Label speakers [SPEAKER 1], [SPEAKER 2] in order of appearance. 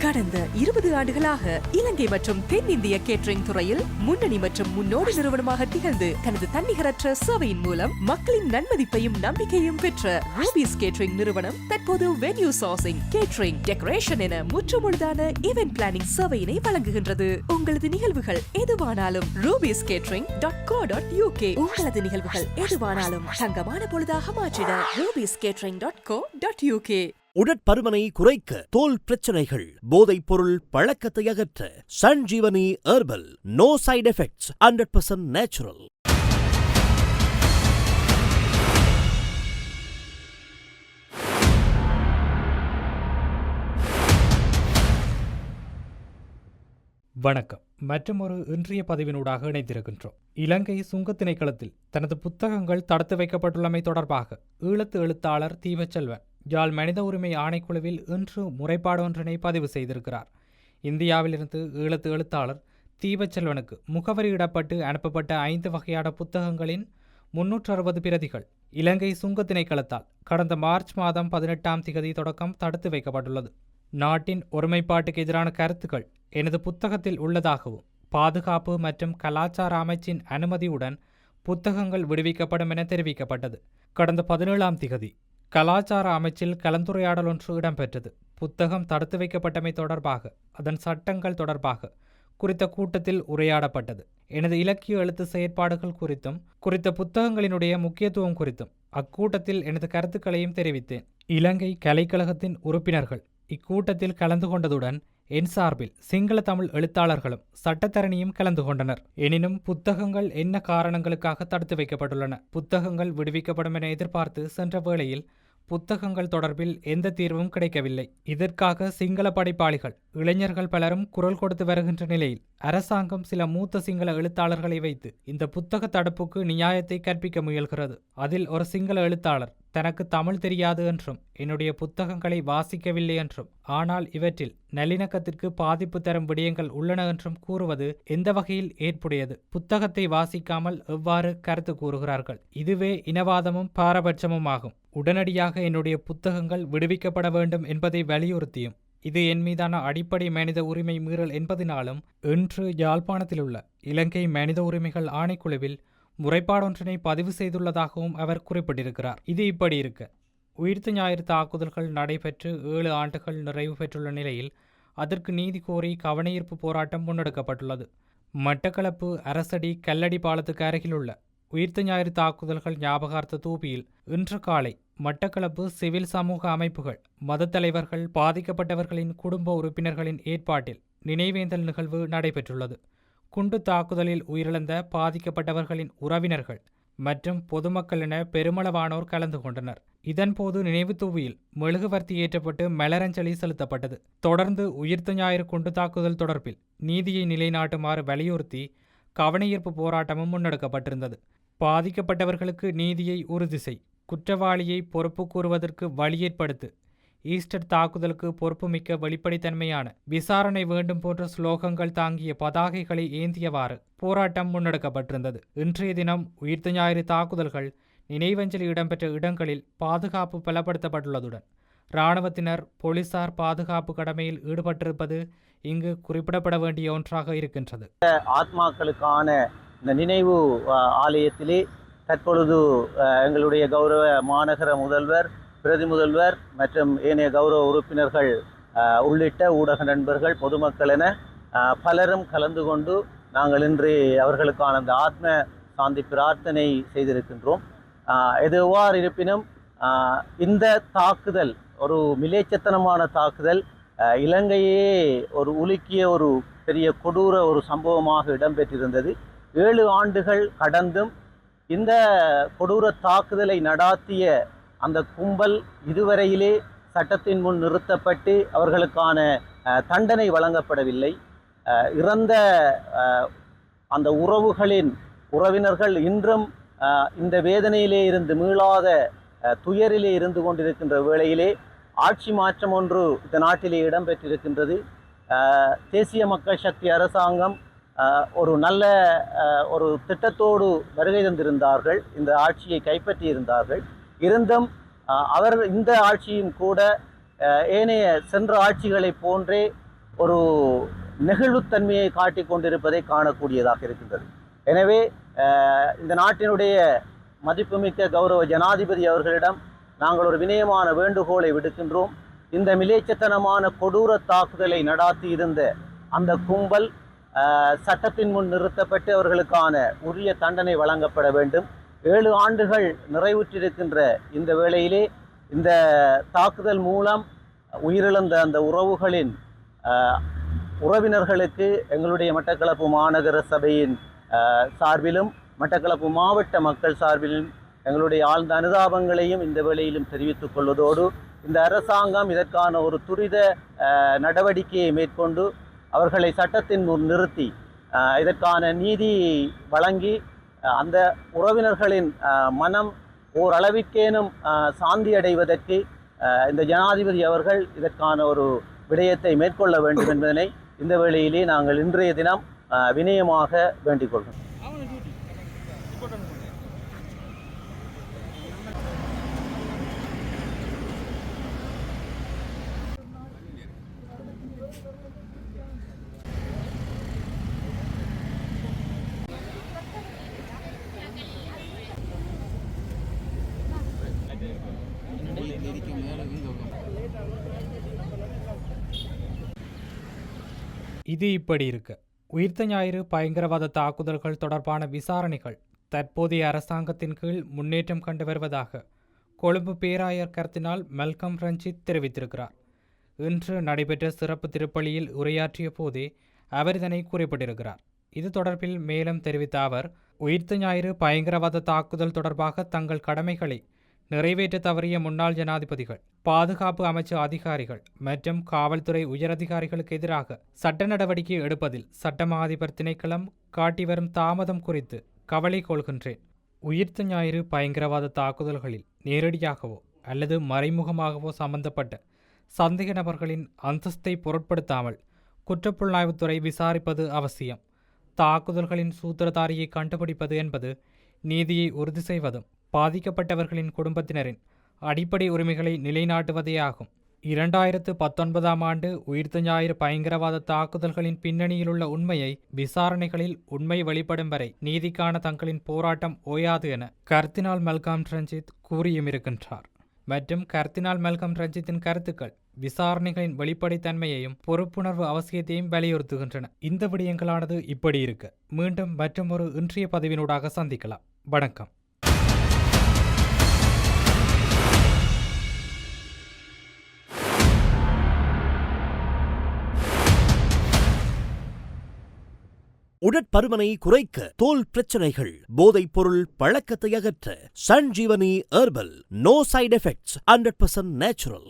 [SPEAKER 1] கடந்த 20 ஆண்டுகளாக இலங்கை மற்றும் தென்னிந்திய கேட்டரிங் துறையில் முன்னணி மற்றும் முன்னோடி நிறுவனமாக திகழ்ந்து தனது தன்னிகரற்ற சேவையின் மூலம் மக்களின் நன்மதிப்பையும் நம்பிக்கையும் பெற்ற ரூபீஸ் கேட்டரிங் நிறுவனம் தற்போது வென்யூ சோர்சிங், கேட்டரிங், டெக்கரேஷன் என முற்றுமுழுதான ஈவென்ட் பிளானிங் சேவையினை வழங்குகின்றது. உங்களது நிகழ்வுகள் எதுவானாலும் rubiescatering.co.uk உங்களது நிகழ்வுகள் எதுவானாலும் தங்கமான பொழுதாக மாற்றிட rubiescatering.co.uk.
[SPEAKER 2] உடற்பருமனை குறைக்க, தோல் பிரச்சனைகள், போதைப் பொருள் பழக்கத்தை அகற்ற Sanjeevani herbal. No side effects, 100% natural.
[SPEAKER 3] வணக்கம். மற்றொரு இன்றைய பதிவினூடாக இணைந்திருக்கின்றோம். இலங்கை சுங்க திணைக்களத்தில் தனது புத்தகங்கள் தடுத்து வைக்கப்பட்டுள்ளமை தொடர்பாக ஈழத்து எழுத்தாளர் தீபச்செல்வன் யாழ் மனித உரிமை ஆணைக்குழுவில் இன்று முறைப்பாடு ஒன்றினை பதிவு செய்திருக்கிறார். இந்தியாவிலிருந்து ஈழத்து எழுத்தாளர் தீபச்செல்வனுக்கு முகவரியிடப்பட்டு அனுப்பப்பட்ட 5 வகையான புத்தகங்களின் 360 பிரதிகள் இலங்கை சுங்க திணைக்களத்தால் கடந்த மார்ச் மாதம் 18ஆம் திகதி தொடக்கம் தடுத்து வைக்கப்பட்டுள்ளது. நாட்டின் ஒருமைப்பாட்டுக்கு எதிரான கருத்துக்கள் எனது புத்தகத்தில் உள்ளதாகவும் பாதுகாப்பு மற்றும் கலாச்சார அமைச்சின் அனுமதியுடன் புத்தகங்கள் விடுவிக்கப்படும் என தெரிவிக்கப்பட்டது. கடந்த 17ஆம் திகதி கலாச்சார அமைச்சில் கலந்துரையாடல் ஒன்று இடம்பெற்றது. புத்தகம் தடுத்து வைக்கப்பட்டமை தொடர்பாக, அதன் சட்டங்கள் தொடர்பாக குறித்த கூட்டத்தில் உரையாடப்பட்டது. எனது இலக்கிய எழுத்து செயற்பாடுகள் குறித்தும் குறித்த புத்தகங்களினுடைய முக்கியத்துவம் குறித்தும் அக்கூட்டத்தில் எனது கருத்துக்களையும் தெரிவித்தேன். இலங்கை கலைக்கழகத்தின் உறுப்பினர்கள் இக்கூட்டத்தில் கலந்து கொண்டதுடன் என் சார்பில் சிங்கள தமிழ் எழுத்தாளர்களும் சட்டத்தரணியும் கலந்து கொண்டனர். எனினும் புத்தகங்கள் என்ன காரணங்களுக்காக தடுத்து வைக்கப்பட்டுள்ளன, புத்தகங்கள் விடுவிக்கப்படும் என எதிர்பார்த்து சென்ற வேளையில் புத்தகங்கள் தொடர்பில் எந்த தீர்வும் கிடைக்கவில்லை. இதற்காக சிங்கள படைப்பாளிகள், இளைஞர்கள் பலரும் குரல் கொடுத்து வருகின்ற நிலையில் அரசாங்கம் சில மூத்த சிங்கள எழுத்தாளர்களை வைத்து இந்த புத்தக தடுப்புக்கு நியாயத்தை கற்பிக்க முயல்கிறது. அதில் ஒரு சிங்கள எழுத்தாளர் தனக்கு தமிழ் தெரியாது என்றும் என்னுடைய புத்தகங்களை வாசிக்கவில்லை என்றும், ஆனால் இவற்றில் நல்லிணக்கத்திற்கு பாதிப்பு தரும் விடயங்கள் உள்ளன என்றும் கூறுவது எந்த வகையில் ஏற்புடையது? புத்தகத்தை வாசிக்காமல் எவ்வாறு கருத்து கூறுகிறார்கள்? இதுவே இனவாதமும் பாரபட்சமும் ஆகும். உடனடியாக என்னுடைய புத்தகங்கள் விடுவிக்கப்பட வேண்டும் என்பதை வலியுறுத்தியும், இது என் மீதான அடிப்படை மனித உரிமை மீறல் என்பதனாலும் இன்று யாழ்ப்பாணத்தில் உள்ள இலங்கை மனித உரிமைகள் ஆணைக்குழுவில் முறைப்பாடொன்றினை பதிவு செய்துள்ளதாகவும் அவர் குறிப்பிட்டிருக்கிறார். இது இப்படி இருக்க, உயிர்த்த ஞாயிறு தாக்குதல்கள் நடைபெற்று 7 ஆண்டுகள் நிறைவு பெற்றுள்ள நிலையில் அதற்கு நீதி கோரி கவனஈர்ப்பு போராட்டம் முன்னெடுக்கப்பட்டுள்ளது. மட்டக்களப்பு அரசடி கல்லடி பாலத்துக்கு அருகிலுள்ள உயிர்த்த ஞாயிறு தாக்குதல்கள் ஞாபகார்த்த தூபியில் இன்று காலை மட்டக்களப்பு சிவில் சமூக அமைப்புகள், மத தலைவர்கள், பாதிக்கப்பட்டவர்களின் குடும்ப உறுப்பினர்களின் ஏற்பாட்டில் நினைவேந்தல் நிகழ்வு நடைபெற்றுள்ளது. குண்டு தாக்குதலில் உயிரிழந்த பாதிக்கப்பட்டவர்களின் உறவினர்கள் மற்றும் பொதுமக்கள் என பெருமளவானோர் கலந்து கொண்டனர். இதன்போது நினைவு தூவியில் மெழுகுவர்த்தி ஏற்றப்பட்டு மலரஞ்சலி செலுத்தப்பட்டது. தொடர்ந்து உயிர்த்த ஞாயிறு குண்டு தாக்குதல் தொடர்பில் நீதியை நிலைநாட்டுமாறு வலியுறுத்தி கவனஈர்ப்பு போராட்டமும் முன்னெடுக்கப்பட்டிருந்தது. பாதிக்கப்பட்டவர்களுக்கு நீதியை உறுதி செய், குற்றவாளியை பொறுப்பு கூறுவதற்கு வழி ஏற்படுத்து, ஈஸ்டர் தாக்குதலுக்கு பொறுப்புமிக்க வெளிப்படைத்தன்மையான விசாரணை வேண்டும் போன்ற ஸ்லோகங்கள் தாங்கிய பதாகைகளை ஏந்தியவாறு போராட்டம் முன்னெடுக்கப்பட்டிருந்தது. இன்றைய தினம் உயிர்த்த ஞாயிறு தாக்குதல்கள் நினைவஞ்சலி இடம்பெற்ற இடங்களில் பாதுகாப்பு பலப்படுத்தப்பட்டுள்ளதுடன் இராணுவத்தினர், போலீசார் பாதுகாப்பு கடமையில் ஈடுபட்டிருப்பது இங்கு குறிப்பிடப்பட வேண்டிய ஒன்றாக இருக்கின்றது.
[SPEAKER 4] ஆத்மாக்களுக்கான இந்த நினைவு ஆலயத்திலே தற்பொழுது எங்களுடைய கௌரவ மாநகர முதல்வர், பிரதி முதல்வர் மற்றும் ஏனைய கௌரவ உறுப்பினர்கள் உள்ளிட்ட ஊடக நண்பர்கள், பொதுமக்கள் என பலரும் கலந்து கொண்டு நாங்கள் இன்று அவர்களுக்கான அந்த ஆத்ம சாந்தி பிரார்த்தனை செய்திருக்கின்றோம். எதுவாறு இருப்பினும் இந்த தாக்குதல் ஒரு மிலேச்சத்தனமான தாக்குதல், இலங்கையே ஒரு உலுக்கிய ஒரு பெரிய கொடூர ஒரு சம்பவமாக இடம்பெற்றிருந்தது. 7 ஆண்டுகள் கடந்தும் இந்த கொடூர தாக்குதலை நடாத்திய அந்த கும்பல் இதுவரையிலே சட்டத்தின் முன் நிறுத்தப்பட்டு அவர்களுக்கான தண்டனை வழங்கப்படவில்லை. இறந்த அந்த உறவினர்கள் இன்றும் இந்த வேதனையிலே இருந்து மீளாத துயரிலே இருந்து கொண்டிருக்கின்ற வேளையிலே ஆட்சி மாற்றம் ஒன்று இந்த நாட்டிலே இடம்பெற்றிருக்கின்றது. தேசிய மக்கள் சக்தி அரசாங்கம் ஒரு நல்ல ஒரு திட்டத்தோடு வருகை தந்திருந்தார்கள், இந்த ஆட்சியை கைப்பற்றியிருந்தார்கள். இருந்தும் அவர் இந்த ஆட்சியும் கூட ஏனைய சென்ற ஆட்சிகளை போன்றே ஒரு நெகிழ்வுத்தன்மையை காட்டிக் கொண்டிருப்பதை காணக்கூடியதாக இருக்கின்றது. எனவே இந்த நாட்டினுடைய மதிப்புமிக்க கௌரவ ஜனாதிபதி அவர்களிடம் நாங்கள் ஒரு வினயமான வேண்டுகோளை விடுக்கின்றோம். இந்த மிலேச்சத்தனமான கொடூர தாக்குதலை நடாத்தி இருந்த அந்த கும்பல் சட்டத்தின் முன் நிறுத்தப்பட்டு அவர்களுக்கான உரிய தண்டனை வழங்கப்பட வேண்டும். 7 ஆண்டுகள் நிறைவுற்றிருக்கின்ற இந்த வேளையிலே இந்த தாக்குதல் மூலம் உயிரிழந்த அந்த உறவுகளின் உறவினர்களுக்கு எங்களுடைய மட்டக்களப்பு மாநகர சபையின் சார்பிலும் மட்டக்களப்பு மாவட்ட மக்கள் சார்பிலும் எங்களுடைய ஆழ்ந்த அனுதாபங்களையும் இந்த வேளையிலும் தெரிவித்துக் கொள்வதோடு, இந்த அரசாங்கம் இதற்கான ஒரு துரித நடவடிக்கையை மேற்கொண்டு அவர்களை சட்டத்தின் முன் நிறுத்தி இதற்கான நீதி வழங்கி அந்த உறவினர்களின் மனம் ஓரளவிற்கேனும் சாந்தி அடைவதற்கு இந்த ஜனாதிபதி அவர்கள் இதற்கான ஒரு விடயத்தை மேற்கொள்ள வேண்டும் என்பதனை இந்த வேளையிலே நாங்கள் இன்றைய தினம் வினயமாக வேண்டிக் கொள்கிறோம்.
[SPEAKER 3] இது இப்படி இருக்க, உயிர்த்த ஞாயிறு பயங்கரவாத தாக்குதல்கள் தொடர்பான விசாரணைகள் தற்போதைய அரசாங்கத்தின் கீழ் முன்னேற்றம் கண்டு வருவதாக கொழும்பு பேராயர் கர்தினால் மெல்கம் ரஞ்சித் தெரிவித்திருக்கிறார். இன்று நடைபெற்ற சிறப்பு திருப்பலியில் உரையாற்றிய போதே அவர் இதனை குறிப்பிட்டிருக்கிறார். இது தொடர்பில் மேலும் தெரிவித்த அவர், உயிர்த்த ஞாயிறு பயங்கரவாத தாக்குதல் தொடர்பாக தங்கள் கடமைகளை நிறைவேற்ற தவறிய முன்னாள் ஜனாதிபதிகள், பாதுகாப்பு அமைச்சு அதிகாரிகள் மற்றும் காவல்துறை உயரதிகாரிகளுக்கு எதிராக சட்ட நடவடிக்கை எடுப்பதில் சட்டமா அதிபர் திணைக்களம் காட்டி வரும் தாமதம் குறித்து கவலை கொள்கின்றேன். உயிர்த்த ஞாயிறு பயங்கரவாத தாக்குதல்களில் நேரடியாகவோ அல்லது மறைமுகமாகவோ சம்பந்தப்பட்ட சந்தேக நபர்களின் அந்தஸ்தை பொருட்படுத்தாமல் குற்றப்புலனாய்வுத்துறை விசாரிப்பது அவசியம். தாக்குதல்களின் சூத்திரதாரியை கண்டுபிடிப்பது என்பது நீதியை உறுதி செய்வதும் பாதிக்கப்பட்டவர்களின் குடும்பத்தினரின் அடிப்படை உரிமைகளை நிலைநாட்டுவதே ஆகும். 2019ஆம் ஆண்டு உயிர்த்த ஞாயிறு பயங்கரவாத தாக்குதல்களின் பின்னணியிலுள்ள உண்மையை விசாரணைகளில் உண்மை வெளிப்படும் வரை நீதிக்கான தங்களின் போராட்டம் ஓயாது என கர்தினால் மெல்கம் ரஞ்சித் கூறியும் இருக்கின்றார். மற்றும் கர்தினால் மெல்கம் ரஞ்சித்தின் கருத்துக்கள் விசாரணைகளின் வெளிப்படைத்தன்மையையும் பொறுப்புணர்வு அவசியத்தையும் வலியுறுத்துகின்றன. இந்த விடயங்களானது இப்படி இருக்க, மீண்டும் மற்றொரு இன்றைய பதிவினூடாக சந்திக்கலாம். வணக்கம்.
[SPEAKER 2] உடற்பருமனை குறைக்க, தோல் பிரச்சனைகள், போதைப் பொருள் பழக்கத்தை அகற்ற Sanjeevani herbal. No side effects, 100% natural.